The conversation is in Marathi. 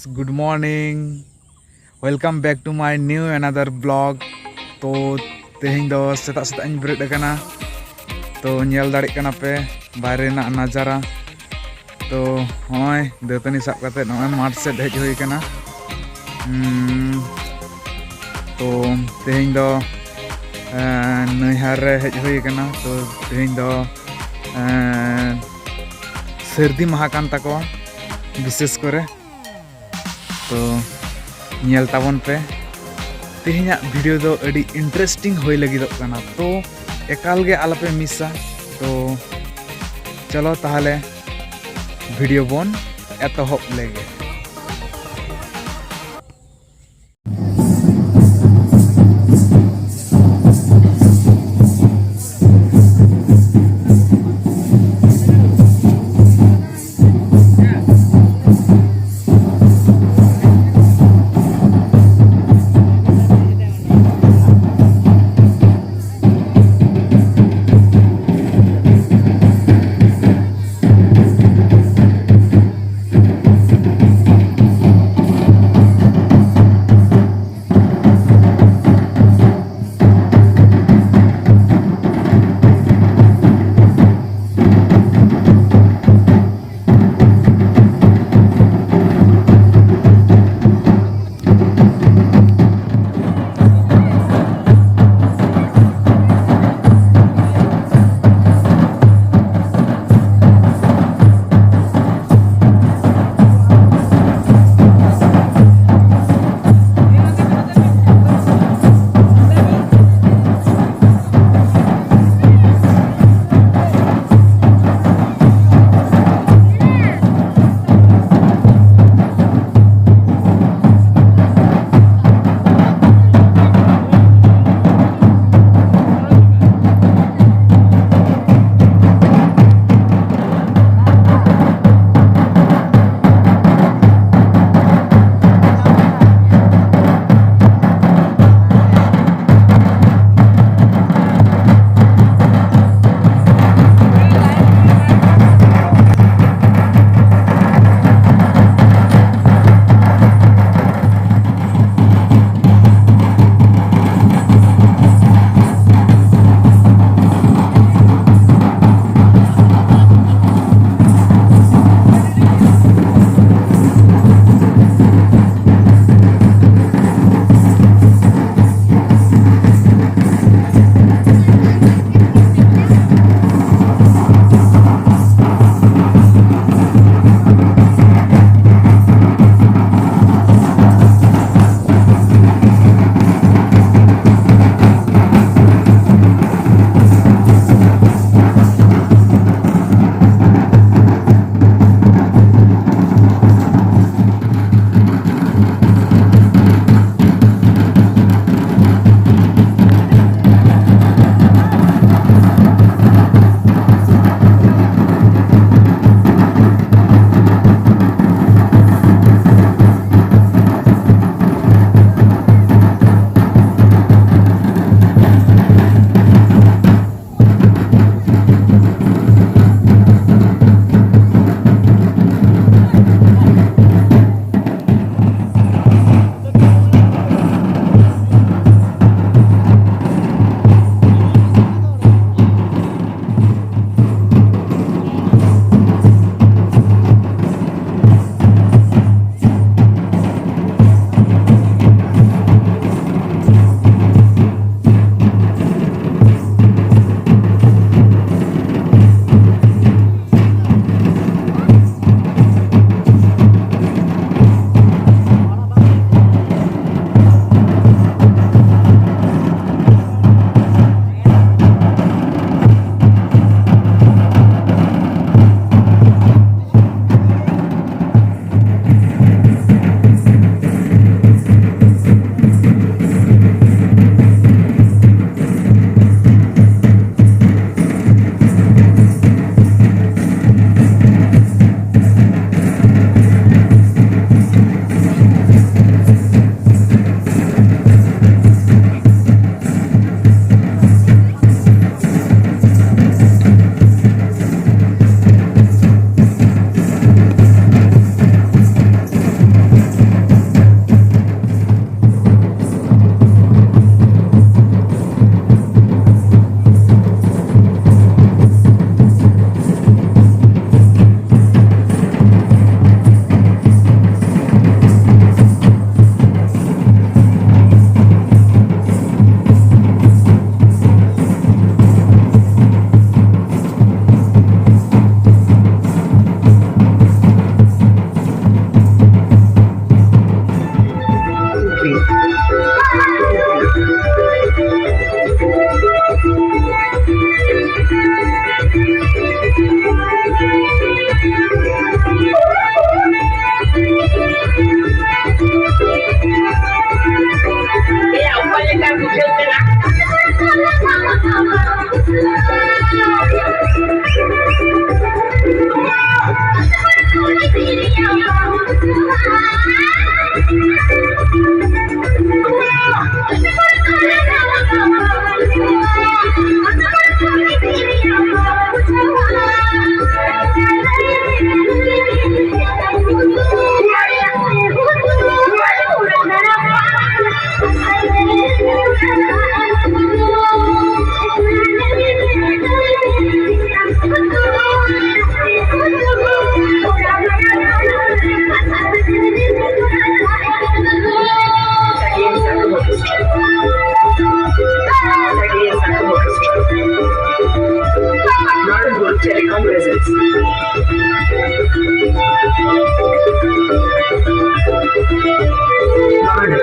good morning. Welcome back to my new another vlog. तो तेहिं दो सेता सेता इन बेरेद कना तो nyel दाड़े कना पे बाहरे ना नजारा तो होय देतनी साब कते नय माठ से हेज हुई कना तो तेहिं दो नैहार रे हेज हुई कना तो तेहिं दो सर्दी माहा कान ताको विशेष करे तो nyel ताबन पे तेहिं वीडियो दो अड़ी इंटरेस्टिंग होय लगी कना तो एकाल गे आलपे मिसा तो चलो ताहले वीडियो बन एतहब लेगे। Telecom presence. Mad.